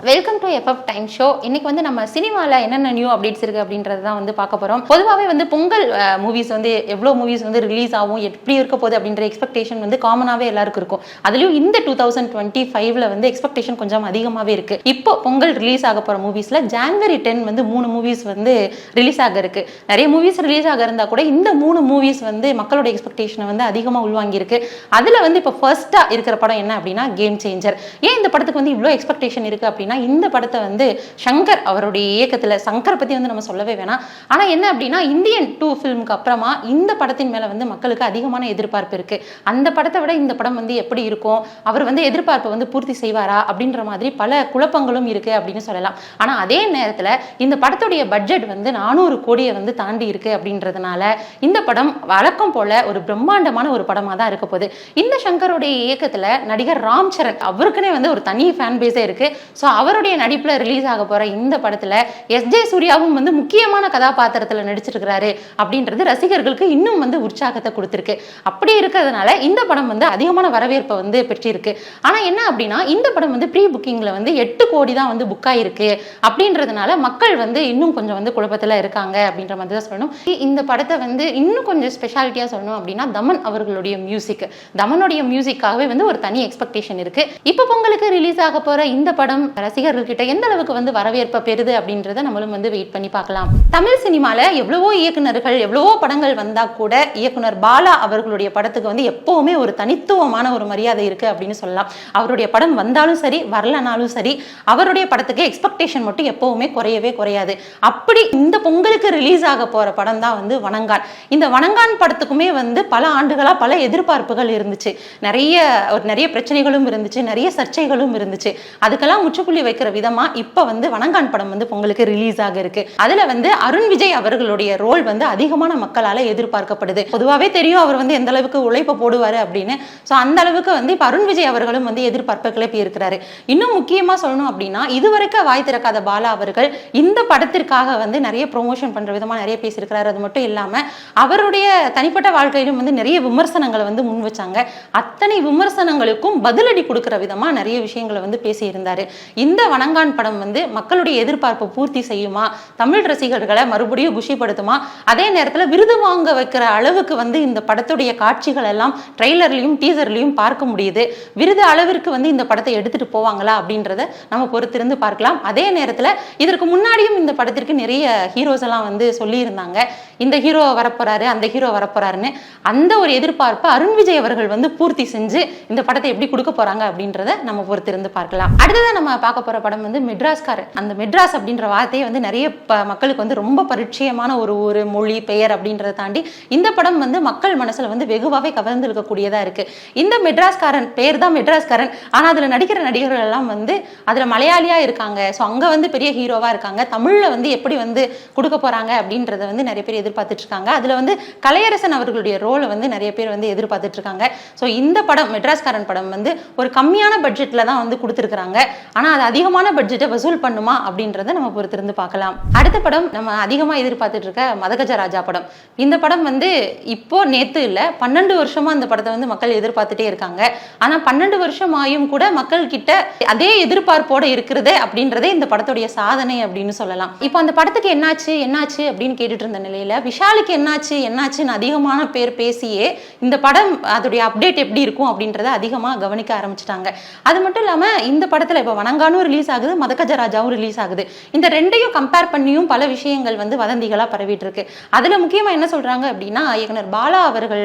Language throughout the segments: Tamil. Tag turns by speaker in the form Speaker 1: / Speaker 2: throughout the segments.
Speaker 1: Welcome to FF time show. இன்னைக்கு வந்து நம்ம சினிமாவில் என்னென்ன நியூ அப்டேட்ஸ் இருக்குது அப்படின்றது தான் வந்து பார்க்க போகிறோம். பொதுவாகவே வந்து பொங்கல் மூவிஸ் வந்து எவ்வளோ மூவிஸ் வந்து ரிலீஸ் ஆகும், எப்படி இருக்க போகுது அப்படின்ற எக்ஸ்பெக்டேஷன் வந்து காமனாகவே எல்லாருக்கும் இருக்கும். அதுலேயும் இந்த 2025 வந்து எக்ஸ்பெக்டேஷன் கொஞ்சம் அதிகமாகவே இருக்குது. இப்போ பொங்கல் ரிலீஸ் ஆக போகிற மூவிஸில் January 10 வந்து 3 மூவிஸ் வந்து ரிலீஸ் ஆக இருக்குது. நிறைய மூவிஸ் ரிலீஸ் ஆக இருந்தால் கூட இந்த 3 மூவிஸ் வந்து மக்களோட எக்ஸ்பெக்டேஷனை வந்து அதிகமாக உள்வாங்கியிருக்கு. அதில் வந்து இப்போ ஃபர்ஸ்ட்டாக இருக்கிற படம் என்ன அப்படின்னா கேம் சேஞ்சர். ஏன் இந்த படத்துக்கு வந்து இவ்வளோ எக்ஸ்பெக்டேஷன் இருக்குது அப்படின்னா, இந்த படத்தை வந்து சங்கர் அவருடைய இயக்கத்தில், சங்கரை பற்றி வந்து நம்ம சொல்லவே வேணாம். ஆனால் என்ன அப்படின்னா இந்தியன் 2 ஃபிலிமுக்கு அப்புறமா இந்த படத்தின் மேலே வந்து மக்களுக்கு அதிகமான எதிர்பார்ப்பு இருக்குது. அந்த படத்தை விட இந்த படம் வந்து எப்படி இருக்கும், அவர் வந்து எதிர்பார்ப்பை வந்து பூர்த்தி செய்வாரா அப்படின்ற மாதிரி பல குழப்பங்களும் இருக்குது அப்படின்னு சொல்லலாம். ஆனால் அதே நேரத்தில் இந்த படத்துடைய பட்ஜெட் வந்து 400 கோடியை வந்து தாண்டி இருக்குது அப்படின்றதுனால இந்த படம் வழக்கம் போல ஒரு பிரம்மாண்டமான ஒரு படமாக தான் இருக்க போகுது. இந்த சங்கருடைய இயக்கத்தில் நடிகர் ராம் சரண் அவருக்குனே வந்து ஒரு தனி ஃபேன் பேஸே இருக்குது. ஸோ அவருடைய நடிப்பில் ரிலீஸ் ஆக போகிற இந்த படத்தில் எஸ்ஜே சூர்யாவும் வந்து முக்கியமான கதாபாத்திரத்தில் நடிச்சிருக்கிறாரு அப்படின்றது ரசிகர்களுக்கு இன்னும் வந்து உற்சாகத்தை கொடுத்துருக்கு. அப்படி இருக்கிறதுனால இந்த படம் வந்து அதிகமான வரவேற்பை வந்து பெற்றிருக்கு. ஆனால் என்ன அப்படின்னா இந்த படம் வந்து ப்ரீ புக்கிங்கில் வந்து 8 கோடி தான் வந்து புக் ஆகிருக்கு. அப்படின்றதுனால மக்கள் வந்து இன்னும் கொஞ்சம் வந்து குழப்பத்தில் இருக்காங்க அப்படின்ற மாதிரி தான் சொல்லணும். இந்த படத்தை வந்து இன்னும் கொஞ்சம் ஸ்பெஷாலிட்டியாக சொல்லணும் அப்படின்னா தமன் அவர்களுடைய மியூசிக், தமனுடைய மியூசிக்காகவே வந்து ஒரு தனி எக்ஸ்பெக்டேஷன் இருக்கு. இப்போ பொங்கலுக்கு ரிலீஸ் ஆக போற இந்த படம் ரசிகர்கள்கிட்ட எந்த அளவுக்கு வந்து வரவேற்பை பெறுது அப்படின்றத நம்மளும் வந்து வெயிட் பண்ணி பார்க்கலாம். தமிழ் சினிமால எவ்வளவோ இயக்குனர்கள் எவ்வளவோ படங்கள் வந்தா கூட இயக்குனர் பாலா அவர்களுடைய படத்துக்கு வந்து எப்பவுமே ஒரு தனித்துவமான ஒரு மரியாதை இருக்கு அப்படின்னு சொல்லலாம். அவருடைய படம் வந்தாலும் சரி வரலனாலும் சரி அவருடைய படத்துக்கு எக்ஸ்பெக்டேஷன் மட்டும் எப்பவுமே குறையவே குறையாது. அப்படி இந்த பொங்கலுக்கு ரிலீஸ் ஆக போற படம் தான் வந்து வணங்கான். இந்த வணங்கான் படத்துக்குமே வந்து பல ஆண்டுகளா பல எதிர்பார்ப்புகள் இருந்துச்சு, நிறைய பிரச்சனைகளும் இருந்துச்சு, நிறைய சர்ச்சைகளும் இருந்துச்சு. அதுக்கெல்லாம் முற்றுப்புள்ளி வைக்கிற விதமா இப்ப வந்து வணங்கான் படம் வந்து பொங்கலுக்கு ரிலீஸ் ஆக இருக்கு. அதுல வந்து அருண் விஜய் அவர்களுடைய ரோல் வந்து அதிகமான மக்களால எதிர்பார்க்கப்படுது. பொதுவாகவே தெரியும் அவர் வந்து எந்த அளவுக்கு உழைப்ப போடுவாரு அப்படின்னு. ஸோ அந்த அளவுக்கு வந்து இப்ப அருண் விஜய் அவர்களும் வந்து எதிர்பார்ப்பை கிளப்பி இருக்கிறாரு. இன்னும் முக்கியமா சொல்லணும் அப்படின்னா இதுவரைக்கும் வாய் திறக்காத பாலா அவர்கள் இந்த படத்திற்காக வந்து நிறைய ப்ரொமோஷன் பண்ற விதமா நிறைய பேசியிருக்கிறாரு. அது மட்டும் இல்லாம அவருடைய தனிப்பட்ட வாழ்க்கையிலும் வந்து நிறைய விமர்சனங்களை வந்து முன் வச்சாங்க. அத்தனை விமர்சனங்களுக்கும் பதிலடி கொடுக்கிற விதமா நிறைய விஷயங்களை வந்து பேசியிருந்தாரு. இந்த வணங்கான் படம் வந்து மக்களுடைய எதிர்பார்ப்பை பூர்த்தி செய்யுமா, தமிழ் ரசிகர்களை மறுபடியும் குஷிப்படுத்துமா, அதே நேரத்தில் விருது வாங்க வைக்கிற அளவுக்கு வந்து இந்த படத்துடைய காட்சிகள் எல்லாம் ட்ரெய்லர்லையும் டீசர்லையும் பார்க்க முடியுது. விருது அளவிற்கு வந்து இந்த படத்தை எடுத்துட்டு போவாங்களா அப்படின்றத நம்ம பொறுத்திருந்து பார்க்கலாம். அதே நேரத்தில் இதற்கு முன்னாடியும் இந்த படத்திற்கு நிறைய ஹீரோஸ் எல்லாம் வந்து சொல்லியிருந்தாங்க, இந்த ஹீரோ வரப்போறாரு அந்த ஹீரோ வரப்போறாருன்னு. அந்த ஒரு எதிர்பார்ப்பை அருண் விஜய் அவர்கள் வந்து பூர்த்தி செஞ்சு இந்த படத்தை எப்படி கொடுக்க போறாங்க அப்படின்றத நம்ம பொறுத்திருந்து பார்க்கலாம். அடுத்ததான் நம்ம பார்க்க போற படம் வந்து மெட்ராஸ்காரன். அந்த மெட்ராஸ் அப்படின்ற வார்த்தையை வந்து நிறைய மக்களுக்கு வந்து ரொம்ப பரிச்சயமான ஒரு மொழி பெயர் அப்படின்றத தாண்டி இந்த படம் வந்து மக்கள் மனசுல வந்து வெகுவாவே கவர்ந்து இருக்கக்கூடியதா இருக்கு. இந்த மெட்ராஸ்காரன் பேர் தான் மெட்ராஸ்காரன், ஆனா அதுல நடிக்கிற நடிகர்கள் எல்லாம் வந்து அதுல மலையாளியா இருக்காங்க. ஸோ அங்க வந்து பெரிய ஹீரோவா இருக்காங்க. தமிழ்ல வந்து எப்படி வந்து கொடுக்க போறாங்க அப்படின்றத வந்து நிறைய பேர் எதிர்பார்த்துட்டு இருக்காங்க. அதுல வந்து கலையரசன் அவர்களுடைய ரோலை வந்து நிறைய பேர் வந்து எதிர்பார்த்துட்டு இருக்காங்க. ஸோ இந்த படம் மெட்ராஸ்காரன் படம் வந்து ஒரு கம்மியான பட்ஜெட்ல தான் வந்து கொடுத்துருக்காங்க. ஆனா அது அதிகமான பட்ஜெட்டை வசூல் பண்ணுமா அப்படின்றத நம்ம பொறுத்திருந்து பார்க்கலாம். அடுத்த படம் நம்ம அதிகமா எதிர்பார்த்துட்டு இருக்க மதகஜராஜா படம். இந்த படம் வந்து இப்போ நேத்து இல்ல 12 வருஷமா இந்த படத்தை வந்து மக்கள் எதிர்பார்த்துட்டே இருக்காங்க. ஆனா 12 வருஷம் ஆயும் கூட மக்கள் கிட்ட அதே எதிர்பார்ப்போட இருக்கிறது அப்படின்றதே இந்த படத்துடைய சாதனை அப்படின்னு சொல்லலாம். இப்போ அந்த படத்துக்கு என்னாச்சு அப்படின்னு கேட்டுட்டு இருந்த நிலையில விஷாலுக்கு என்னாச்சுன்னு அதிகமான பேர் பேசியே இந்த படம் அதோடைய அப்டேட் எப்படி இருக்கும் அப்படின்றத அதிகமா கவனிக்க ஆரம்பிச்சிட்டாங்க. அது மட்டும் இல்லாம இந்த படத்துல இப்போ வணங்கானும் ரிலீஸ் ஆகுது, மதகஜராஜாவும் ரிலீஸ் ஆகுது. இந்த ரெண்டையும் கம்பேர் பண்ணியும் பல விஷயங்கள் வந்து வதந்திகளா பரவிட்டு இருக்கு. அதுல முக்கியமா என்ன சொல்றாங்க அப்படின்னா இயக்குனர் பாலா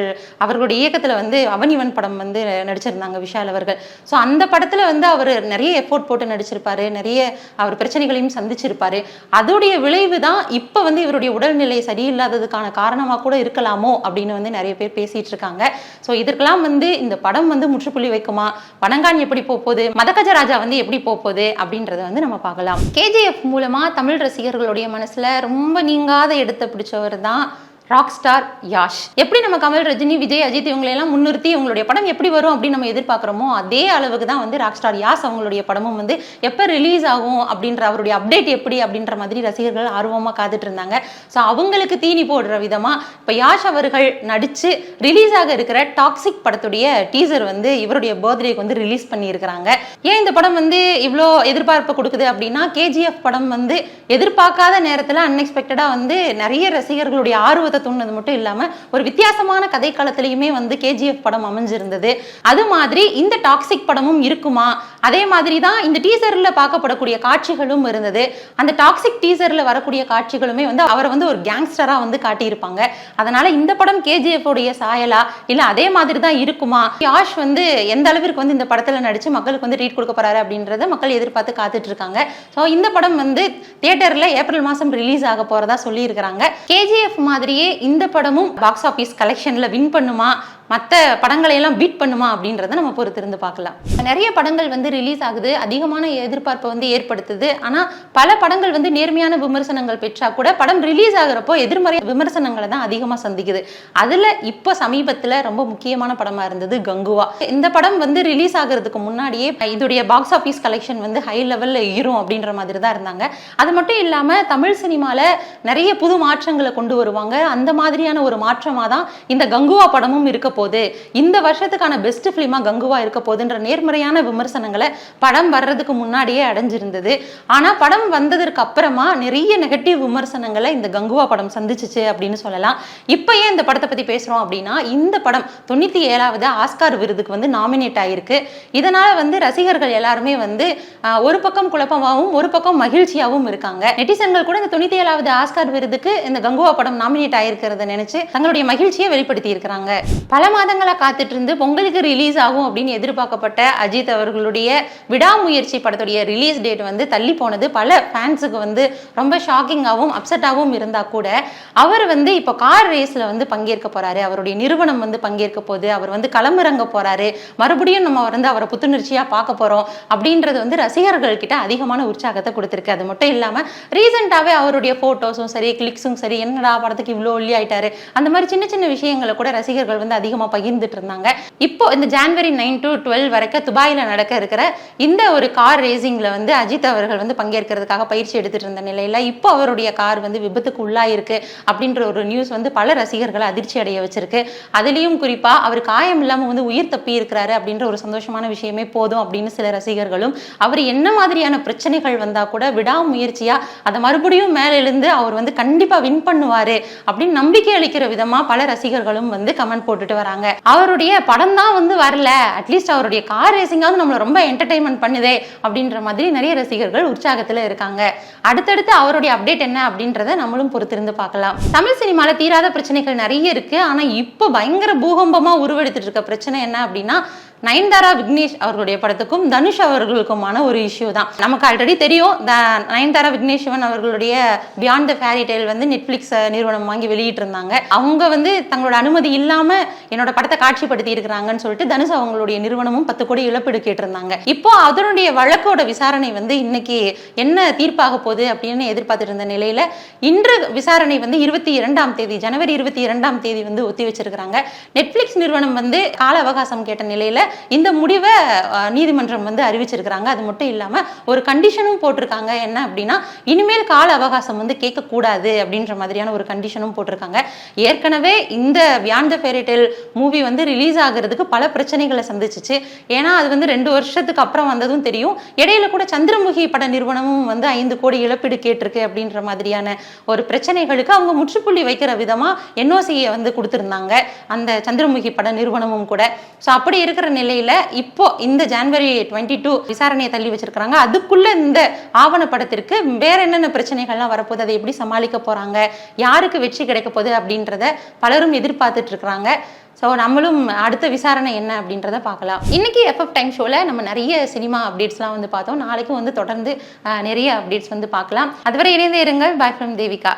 Speaker 1: அவர்களுடைய இயக்கத்துல வந்து அவனிவன் படம் வந்து நடிச்சிருந்தாங்க விஷால் அவர்கள். ஸோ அந்த படத்துல வந்து அவர் நிறைய எஃபோர்ட் போட்டு நடிச்சிருப்பாரு, நிறைய அவர் பிரச்சனைகளையும் சந்திச்சிருப்பாரு. அதோடைய விளைவு தான் இப்ப வந்து இவருடைய உடல்நிலை சரியில்லாததுக்கான காரணமா கூட இருக்கலாமோ அப்படின்னு வந்து நிறைய பேர் பேசிட்டு இருக்காங்க. ஸோ இதற்கெல்லாம் வந்து இந்த படம் வந்து முற்றுப்புள்ளி வைக்குமா, வணங்கான் எப்படி போகுது, மதகஜராஜா வந்து எப்படி போகுது அப்படின்றத வந்து நம்ம பார்க்கலாம். KGF மூலமா தமிழ் ரசிகர்களுடைய மனசுல ரொம்ப நீங்காத இடத்தை பிடிச்சவர் தான் ராக் ஸ்டார் யாஷ். எப்படி நம்ம கமல், ரஜினி, விஜய், அஜித் இவங்களெல்லாம் முன்னிறுத்தி இவங்களுடைய படம் எப்படி வரும் அப்படின்னு நம்ம எதிர்பார்க்குறோமோ அதே அளவுக்கு தான் வந்து ராக் ஸ்டார் யாஷ் அவங்களுடைய படமும் வந்து எப்போ ரிலீஸ் ஆகும் அப்படின்ற அவருடைய அப்டேட் எப்படி அப்படின்ற மாதிரி ரசிகர்கள் ஆர்வமாக காத்துட்டு இருந்தாங்க. ஸோ அவங்களுக்கு தீனி போடுற விதமாக இப்போ யாஷ் அவர்கள் நடித்து ரிலீஸ் ஆக இருக்கிற டாக்ஸிக் படத்துடைய டீசர் வந்து இவருடைய பர்த்டேக்கு வந்து ரிலீஸ் பண்ணியிருக்கிறாங்க. ஏன் இந்த படம் வந்து இவ்வளோ எதிர்பார்ப்பு கொடுக்குது அப்படின்னா, கேஜிஎஃப் படம் வந்து எதிர்பார்க்காத நேரத்தில் அன்எக்ஸ்பெக்டடாக வந்து நிறைய ரசிகர்களுடைய ஆர்வத்தை தூண்டினது மட்டும் இல்லாமல் ஒரு வித்தியாசமான கதை காலத்திலையுமே வந்து கேஜிஎஃப் படம் அமைஞ்சிருந்தது. அது மாதிரி இந்த டாக்ஸிக் படமும் இருக்குமா, அதே மாதிரி தான் இந்த டீசரில் பார்க்கப்படக்கூடிய காட்சிகளும் இருந்தது. அந்த டாக்ஸிக் டீசரில் வரக்கூடிய காட்சிகளுமே வந்து அவரை வந்து ஒரு கேங்ஸ்டராக வந்து காட்டியிருப்பாங்க. அதனால இந்த படம் கேஜிஎஃப் உடைய சாயலா இல்லை அதே மாதிரி தான் இருக்குமா, யாஷ் வந்து எந்த அளவிற்கு வந்து இந்த படத்தில் நடித்து மக்களுக்கு வந்து ட்ரீட் கொடுக்க போறாரு அப்படின்றத மக்கள் எதிர்பார்த்து காத்துட்டு இருக்காங்க. ஸோ இந்த படம் வந்து தியேட்டரில் ஏப்ரல் மாதம் ரிலீஸ் ஆக போறதா சொல்லி இருக்கிறாங்க. கேஜிஎஃப் மாதிரியே இந்த படமும் பாக்ஸ் ஆஃபீஸ் கலெக்ஷனில் வின் பண்ணுமா, மற்ற படங்களையெல்லாம் பீட் பண்ணுமா அப்படின்றத நம்ம பொறுத்திருந்து பார்க்கலாம். நிறைய படங்கள் வந்து ரிலீஸ் ஆகுது, அதிகமான எதிர்பார்ப்பை வந்து ஏற்படுத்துது. ஆனால் பல படங்கள் வந்து நேர்மையான விமர்சனங்கள் பெற்றா கூட படம் ரிலீஸ் ஆகிறப்போ எதிர்மறை விமர்சனங்களை தான் அதிகமாக சந்திக்குது. அதில் இப்போ சமீபத்தில் ரொம்ப முக்கியமான படமாக இருந்தது கங்குவா. இந்த படம் வந்து ரிலீஸ் ஆகிறதுக்கு முன்னாடியே இதோடைய பாக்ஸ் ஆஃபீஸ் கலெக்ஷன் வந்து ஹை லெவலில் ஏறும் அப்படின்ற மாதிரி தான் இருந்தாங்க. அது மட்டும் இல்லாமல் தமிழ் சினிமாவில் நிறைய புது மாற்றங்களை கொண்டு வருவாங்க. அந்த மாதிரியான ஒரு மாற்றமாக தான் இந்த கங்குவா படமும் இருக்க போது, இந்த வருஷத்துக்கான பெஸ்ட் பிலிமா கங்குவா இருக்க போதுன்ற நேர்மறையான விமர்சனங்களை படம் வர்றதுக்கு முன்னாடியே அடைஞ்சிருந்தது. ஆனா படம் வந்ததற்கு அப்புறமா நிறைய நெகட்டிவ் விமர்சனங்களை இந்த கங்குவா படம் சந்திச்சிச்சு அப்படின்னு சொல்லலாம். இப்போ ஏன் இந்த படத்தை பத்தி பேசுறோம் அப்படின்னா, இந்த படம் 97வது ஆஸ்கார் விருதுக்கு வந்து நாமினேட் ஆயிருக்கு. இதனால வந்து ரசிகர்கள் எல்லாருமே வந்து ஒரு பக்கம் குழப்பமாகவும் ஒரு பக்கம் மகிழ்ச்சியாகவும் இருக்காங்க. நெட்டிசன்கள் கூட இந்த 97வது ஆஸ்கார் விருதுக்கு இந்த கங்குவா படம் நாமினேட் ஆயிருக்கிறத நினைச்சு தங்களுடைய மகிழ்ச்சியை வெளிப்படுத்தி இருக்கிறாங்க. பல மாதங்களா காத்துட்டு இருந்து பொங்கலுக்கு ரிலீஸ் ஆகும் அப்படின்னு எதிர்பார்க்கப்பட்ட அஜித் அவர்களுடைய விடாமுயற்சி படத்துடைய ரிலீஸ் டேட் வந்து தள்ளி போனது பல ஃபேன்ஸுக்கு வந்து ரொம்ப ஷாக்கிங்காகவும் அப்செட்டாகவும் இருந்தா கூட, அவர் வந்து இப்போ கார் ரேஸ்ல வந்து பங்கேற்க போறாரு, அவருடைய நிறுவனம் வந்து பங்கேற்க போகுது, அவர் வந்து களமிறங்க போறாரு, மறுபடியும் நம்ம வந்து அவரை புத்துணர்ச்சியா பார்க்க போறோம் அப்படின்றது வந்து ரசிகர்கள் கிட்ட அதிகமான உற்சாகத்தை கொடுத்திருக்கு. அது மட்டும் இல்லாம ரீசெண்டாவே அவருடைய போட்டோஸும் சரி, கிளிக்ஸும் சரி, என்னடா படத்துக்கு இவ்வளோ ஒல்லி ஆயிட்டாரு, அந்த மாதிரி சின்ன சின்ன விஷயங்களை கூட ரசிகர்கள் வந்து அதிகமாக பகிர்ந்துட்டு இருந்தாங்க. இப்போ இந்த ஜனவரி 9 to 12 வரைக்கும் துபாயில நடக்க இருக்கிற இந்த ஒரு கார் ரேசிங்ல வந்து அஜித் அவர்கள் வந்து பங்கேற்கிறதுக்காக பயிற்சி எடுத்துட்டு இருந்த நிலையில இப்போ அவருடைய கார் வந்து விபத்துக்கு உள்ளாயிருக்கு அப்படின்ற ஒரு நியூஸ் வந்து பல ரசிகர்களை அதிர்ச்சி அடைய வச்சிருக்கு. அதுலயும் குறிப்பா அவர் காயம் இல்லாம வந்து உயிர் தப்பி இருக்கிறாரு அப்படின்ற ஒரு சந்தோஷமான விஷயமே போதும் அப்படின்னு சில ரசிகர்களும், அவர் என்ன மாதிரியான பிரச்சனைகள் வந்தா கூட விடாமுயற்சியா அதை மறுபடியும் மேல எழுந்து அவர் வந்து கண்டிப்பா வின் பண்ணுவாரு அப்படின்னு நம்பிக்கை அளிக்கிற விதமா பல ரசிகர்களும் வந்து கமெண்ட் போட்டுட்டு வராங்க. அவருடைய படம் தான் வந்து வரல, அட்லீஸ்ட் அவருடைய கார் ரேசிங்காவது நம்மளை ரொம்ப என்டர்டைன்மெண்ட் பண்ணுதே அப்படின்ற மாதிரி நிறைய ரசிகர்கள் உற்சாகத்துல இருக்காங்க. அடுத்தடுத்து அவருடைய அப்டேட் என்ன அப்படின்றத நம்மளும் பொறுத்திருந்து பார்க்கலாம். தமிழ் சினிமால தீராத பிரச்சனைகள் நிறைய இருக்கு. ஆனா இப்போ பயங்கர பூகம்பமா உருவெடுத்துட்டு இருக்க பிரச்சனை என்ன அப்படின்னா, நயன்தாரா விக்னேஷ் அவர்களுடைய படத்துக்கும் தனுஷ் அவர்களுக்குமான ஒரு இஷ்யூ தான். நமக்கு ஆல்ரெடி தெரியும், நயன்தாரா விக்னேஷ் சிவன் அவர்களுடைய பியாண்ட் த ஃபேரி டேல் வந்து நெட்ஃபிளிக்ஸ் நிறுவனம் வாங்கி வெளியிட்டு இருந்தாங்க. அவங்க வந்து தங்களோட அனுமதி இல்லாம என்னோட படத்தை காட்சிப்படுத்தி இருக்கிறாங்கன்னு சொல்லிட்டு தனுஷ் அவங்களுடைய நிறுவனமும் 10 கோடி இழப்பீடு கேட்டிருந்தாங்க. இப்போ அதனுடைய வழக்கோட விசாரணை வந்து இன்னைக்கு என்ன தீர்ப்பாக போகுது அப்படின்னு எதிர்பார்த்துட்டு இருந்த நிலையில இன்று விசாரணை வந்து 22ஆம் தேதி ஜனவரி 22ஆம் தேதி வந்து ஒத்தி வச்சிருக்கிறாங்க. நெட்ஃபிளிக்ஸ் நிறுவனம் வந்து கால அவகாசம் கேட்ட நிலையில இந்த முடிவை நீதிமன்றம் வந்து அறிவிச்சிருக்கிறாங்க. அது மட்டும் இல்லாம ஒரு கண்டிஷனும் போட்டிருக்காங்க. என்ன அப்படின்னா, இனிமேல் கால அவகாசம் வந்து கேட்க கூடாது அப்படின்ற மாதிரியான ஒரு கண்டிஷனும் போட்டிருக்காங்க. ஏற்கனவே இந்த beyond the fairy tale movie வந்து ரிலீஸ் ஆகிறதுக்கு பல பிரச்சனைகளை சந்திச்சிச்சு. ஏன்னா அது வந்து 2 வருஷத்துக்கு அப்புறம் வந்ததும் தெரியும். இடையில கூட சந்திரமுகி பட நிறுவனமும் வந்து 5 கோடி இழப்பீடு கேட்டிருக்கு அப்படின்ற மாதிரியான ஒரு பிரச்சனைகளுக்கு அவங்க முற்றுப்புள்ளி வைக்கிற விதமா என்ஓசியை வந்து கொடுத்திருந்தாங்க அந்த சந்திரமுகி பட நிறுவனமும் கூட. ஸோ அப்படி இருக்கிற நிலையில இப்போ இந்த ஜனவரி 22 விசாரணையை தள்ளி வச்சிருக்காங்க. அதுக்குள்ள இந்த ஆவணப்படத்திற்கு வேற என்னென்ன பிரச்சனைகள்லாம் வரப்போகுது, அதை எப்படி சமாளிக்க போறாங்க, யாருக்கு வெற்றி கிடைக்க போகுது அப்படின்றத பலரும் எதிர்பார்த்துட்டு இருக்கிறாங்க. ஸோ நம்மளும் அடுத்த விசாரணை என்ன அப்படின்றத பார்க்கலாம். இன்னைக்கு எஃப்எஃப் டைம் ஷோவில் நம்ம நிறைய சினிமா அப்டேட்ஸ்லாம் வந்து பார்த்தோம். நாளைக்கும் வந்து தொடர்ந்து நிறைய அப்டேட்ஸ் வந்து பார்க்கலாம். அதுவரை இணைந்தே இருங்கள். By from Devika.